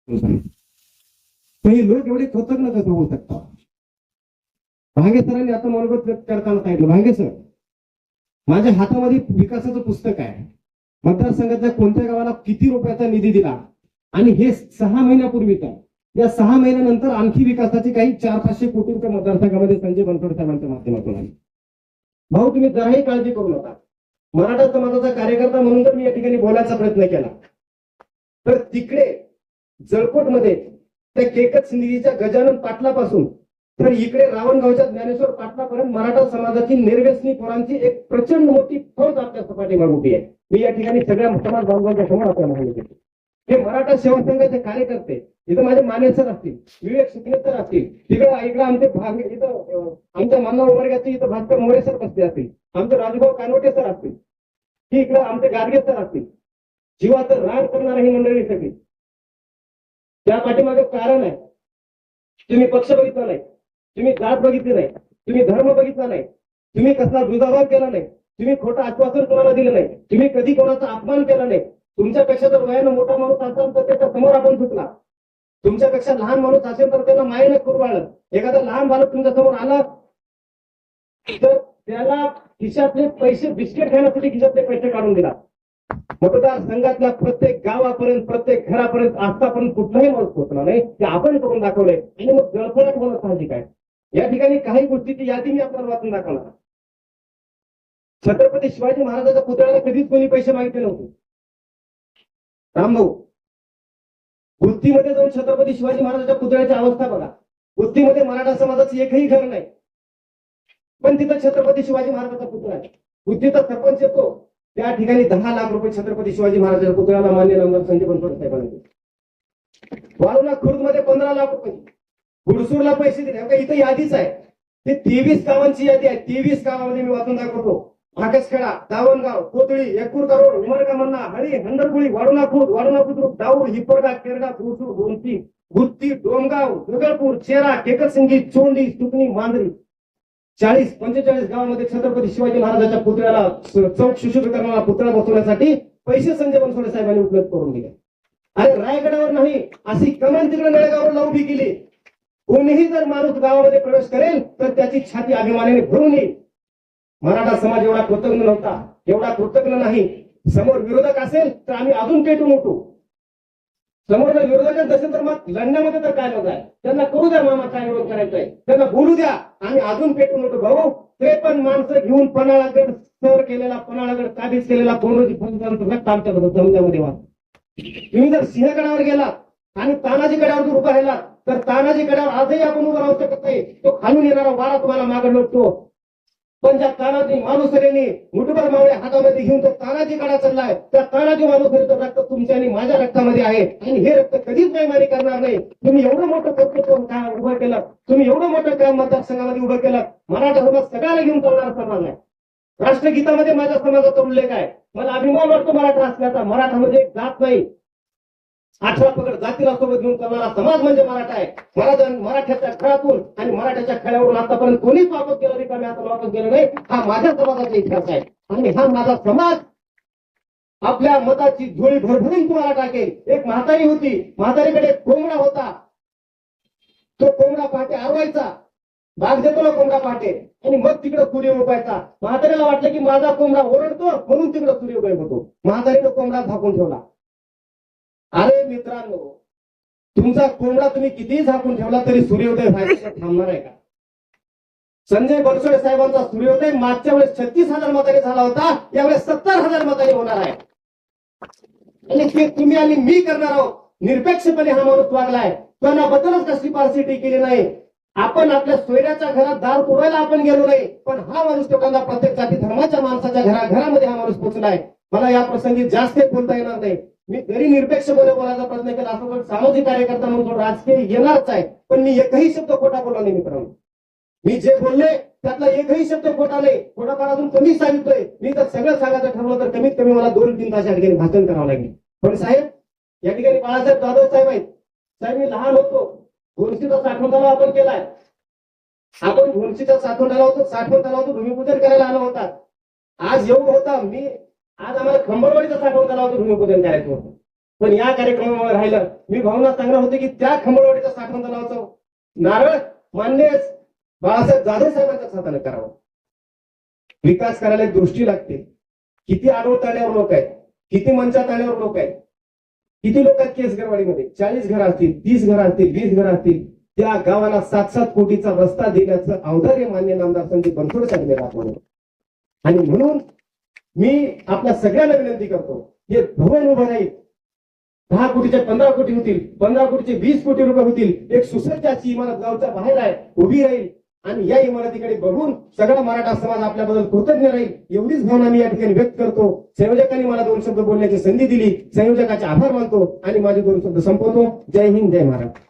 काही लोक एवढे कृतज्ञ कसं होऊ शकतात. भांगे सरांनी आता मनोगत व्यक्त करताना सांगितलं, भांगे सर माझ्या हातामध्ये विकासाचं पुस्तक आहे, मतदारसंघातल्या कोणत्या गावाला किती रुपयाचा निधी दिला आणि हे 6 महिन्यापूर्वीचा, या 6 महिन्यानंतर आणखी विकासाची काही 400-500 कोटी रुपये मतदारसंघामध्ये संजय बनसोडे साहेबांच्या माध्यमातून आले. भाऊ तुम्ही जराही काळजी करू नका. मराठा समाजाचा कार्यकर्ता म्हणून जर मी या ठिकाणी बोलायचा प्रयत्न केला तर तिकडे जळकोटमध्ये त्या केकत सिंधीच्या गजानन पाटलापासून तर इकडे रावणगावच्या ज्ञानेश्वर पाटलापर्यंत मराठा समाजाची निर्व्यसनी पोरांची एक प्रचंड मोठी फौज आपल्या सपाटीवर उभी आहे. मी या ठिकाणी सगळ्या समाज बांधवांच्या समोर आपल्याला माहिती देतो. हे मराठा सेवा संघाचे कार्यकर्ते, इथं माझे माने सर असतील, विवेक शुक्ले सर असतील, इकडे आमचे भाग इथं आमच्या मानव वर्गाचे इथं भास्कर मोरे सर बसले असतील, आमचे राजूभाऊ कानोटे सर असतील, की इकडे आमचे गाडगे सर असतील, जीवाचं रान करणारी ही मंडळी सगळी. त्या पाठीमागे कारण आहे, तुम्ही पक्ष बघितला नाही, तुम्ही जात बघितली नाही, तुम्ही धर्म बघितला नाही, तुम्ही कसला दुजाभाव केला नाही, तुम्ही खोटं आश्वासन कोणाला दिलं नाही, तुम्ही कधी कोणाचा अपमान केला नाही. तुमच्यापेक्षा जर वयानं मोठा माणूस असेल तर त्याच्या समोर आपण झुकला, तुमच्यापेक्षा लहान माणूस असेल तर त्याला मायेनं कुरवाळलं. एखादा लहान बालक तुमच्या समोर आला तर त्याला खिशातले पैसे बिस्किट खाण्यासाठी खिशातले पैसे काढून दिला. मतदार संघातल्या प्रत्येक गावापर्यंत प्रत्येक घरापर्यंत आतापर्यंत कुठलाही माणूस पोहोचला नाही, ते आपण करून दाखवलंय. आणि मग जळफळाट होणं साहजिक आहे. या ठिकाणी काही गोष्टीची यादी मी आपल्याला वाचून दाखवणार. छत्रपती शिवाजी महाराजांच्या पुतळ्याला कधीच कोणी पैसे मागितले नव्हते. रामभाऊ गुत्तीमध्ये जाऊन छत्रपती शिवाजी महाराजांच्या पुतळ्याची अवस्था बघा. गुत्तीमध्ये मराठा समाजाचं एकही घर नाही, पण तिथं छत्रपती शिवाजी महाराजांचा पुतळा आहे. गुत्तीचा सरपंच येतो, त्या ठिकाणी 10 लाख रुपये छत्रपती शिवाजी महाराजांच्या पुतळ्याला मान्य नामदार संजय बनसोडे साहेबांनी दिले. वाळूला खुर्द मध्ये 15 लाख रुपये, गुडसूरला पैसे दिले. इथं यादीच आहे, ते 23 गावांची यादी आहे. 23 गावामध्ये मी वाचून दाखवतो. भाकसखेडा, दावणगाव, कोथळी, एकूर करोड, उमरगा मन्ना, हळी, हंडरपुळी, वाडुणा खुर्द, वाडुणा बुद्रुक, डाऊर, हिप्परगा, केरडा, गुडसूर, गोमती, गुत्ती, डोमगाव, दुगळपूर, चेरा, केकतसिंगी, चोंडी, सुकणी, मांजरी, 40-45 गावामध्ये छत्रपती शिवाजी महाराजांच्या पुतळ्याला चौक सुशोभीकरणाला पुतळा बसवण्यासाठी पैसे संजय बनसोडे साहेबांनी उपलब्ध करून दिले. अरे रायगडावर नाही, अशी कमान तिकडे नळेगावला उभी केली. कोणीही जर माणूस गावामध्ये प्रवेश करेल तर त्याची छाती अभिमानाने भरून येईल. मराठा समाज एवढा कृतज्ञ नव्हता, एवढा कृतज्ञ नाही. समोर विरोधक असेल तर आम्ही अजून पेटून उठू. समोर जर विरोधकच नसेल तर मग लढण्यामध्ये तर काय मजा आहे. त्यांना करू द्या, मामा काय विरोध करायचा आहे त्यांना बोलू द्या, आम्ही अजून पेटून उठू. भाऊ 53 माणसं घेऊन पन्हाळागड सर केलेला, पन्हाळागड काबीज केलेला कोरोजी फौजांचं रक्त आमच्या जमल्यामध्ये वाच. तुम्ही जर सिंहगडावर गेलात आणि तानाजी गडावर जर उभा राहिलात तर तानाजी गडावर आजही आपण उभं राहू शकत नाही. तो खालून येणारा वारा तुम्हाला मागे लोटतो. पण ज्या तानाजी माणूसरेने मुठभर मावळे हातामध्ये घेऊन तो तानाजी कडा चाललाय, त्या तानाजी माणूसरेचं रक्त तुमच्या आणि माझ्या रक्तामध्ये आहे आणि हे रक्त कधीच बेईमानी करणार नाही. तुम्ही एवढं मोठं कर्तृत्व उभं केलं, तुम्ही एवढं मोठं काम मतदारसंघामध्ये उभं केलं. मराठा समाज सगळ्याला घेऊन चालणारा समाज आहे. राष्ट्रगीतामध्ये माझ्या समाजाचा उल्लेख आहे. मला अभिमान वाटतो मराठा असल्याचा. मराठा म्हणजे एक जात नाही, 18 पगड जातीला सोबत घेऊन चालणारा समाज म्हणजे मराठा आहे. मराठ्याच्या खेळातून आणि मराठ्याच्या खेळावरून आतापर्यंत कोणीच वापस गेला नाही, आता वापस गेलो नाही. हा माझ्या समाजाचा इतिहास आहे आणि हा माझा समाज आपल्या मताची झोळी भरभरून तुम्हाला टाकेल. एक म्हातारी होती, म्हातारीकडे एक कोंबडा होता. तो कोंबडा पहाटे आरवायचा, भाग देतो ना कोंबडा पहाटे, आणि मग तिकडे सूर्य उगवायचा. म्हातारीला वाटलं की माझा कोंबडा ओरडतो म्हणून तिकडे सूर्य उदय होतो. म्हातारीने कोंबडा झाकून ठेवला. अरे मित्रांनो, तुमचा कोंबडा तुम्ही कितीही झाकून ठेवला तरी सूर्योदय व्हायला थांबणार आहे का? संजय बनसोडे साहेबांचा सूर्योदय मागच्या वेळेस 36,000 मतांनी झाला होता, यावेळेस 70,000 मतांनी होणार आहे. आणि ते तुम्ही आणि मी करणार आहोत. निरपेक्षपणे हा माणूस वागलाय, कोणाबद्दलच कसली पार्सिटी केली नाही. आपण आपल्या सोयऱ्याच्या घरात दार तोडायला आपण गेलो नाही, पण हा माणूस लोकांना प्रत्येक जाती धर्माच्या माणसाच्या घरामध्ये हा माणूस पोहोचलाय. मला या प्रसंगी जास्त बोलता येणार नाही. मी जरी निरपेक्षपणे बोलायचा प्रयत्न केला असं पण सामाजिक कार्यकर्ता म्हणून तो राजकीय येणारच आहे, पण मी एकही शब्द खोटा बोलला नाही मित्रांनो. मी जे बोलले त्यातला एकही शब्द खोटा नाही. थोडाफार अजून कमी सांगितलंय. मी तर सगळं सांगायचं ठरवलं तर कमीत कमी मला 2-3 तास या ठिकाणी भाषण करावं लागेल. पण साहेब, या ठिकाणी बाळासाहेब जाधव साहेब आहेत. साहेब मी लहान होतो, घोणशीचा साठवण तलाव आपण केलाय. आपण घोणशीचा साठवण तलावाचं भूमिपूजन करायला आलो होता. आज येऊ होता मी, आज आम्हाला खंबरवाडीचा साठवण तलावाचं भूमिपूजन करायचं होतं. पण या कार्यक्रमामुळे राहिलं. मी भावना सांगणार होते की त्या खंबळवाडीचा साठवण तलावाचा नारळ मान्य बाळासाहेब जाधव साहेबांच्या हाताने करावं. विकास करायला एक दृष्टी लागते. किती आडवत आल्यावर लोक आहेत, किती मंचात आल्यावर लोक आहेत, किती लोक आहेत केसगरवाडीमध्ये. 40 घरं असतील, 30 घरं असतील, 20 घरं असतील. त्या गावाला 7-7 कोटीचा रस्ता देण्याचं औदार्य मान्य नामदार संदीप बनसोड साहेब आपण. आणि म्हणून मी आपल्या सगळ्यांना विनंती करतो, हे भवन उभं राहील. 10 कोटीचे 15 कोटी होतील, 15 कोटीचे 20 कोटी रुपये होतील. एक सुसज्ज अशी इमारत गावच्या बाहेर आहे, उभी राहील. आणि या इमारतीकडे बघून सगळा मराठा समाज आपल्याबद्दल कृतज्ञ राहील. एवढीच भावना मी या ठिकाणी व्यक्त करतो. संयोजकांनी मला 2 शब्द बोलण्याची संधी दिली. संयोजकाचे आभार मानतो आणि माझे 2 शब्द संपवतो. जय हिंद, जय महाराष्ट्र.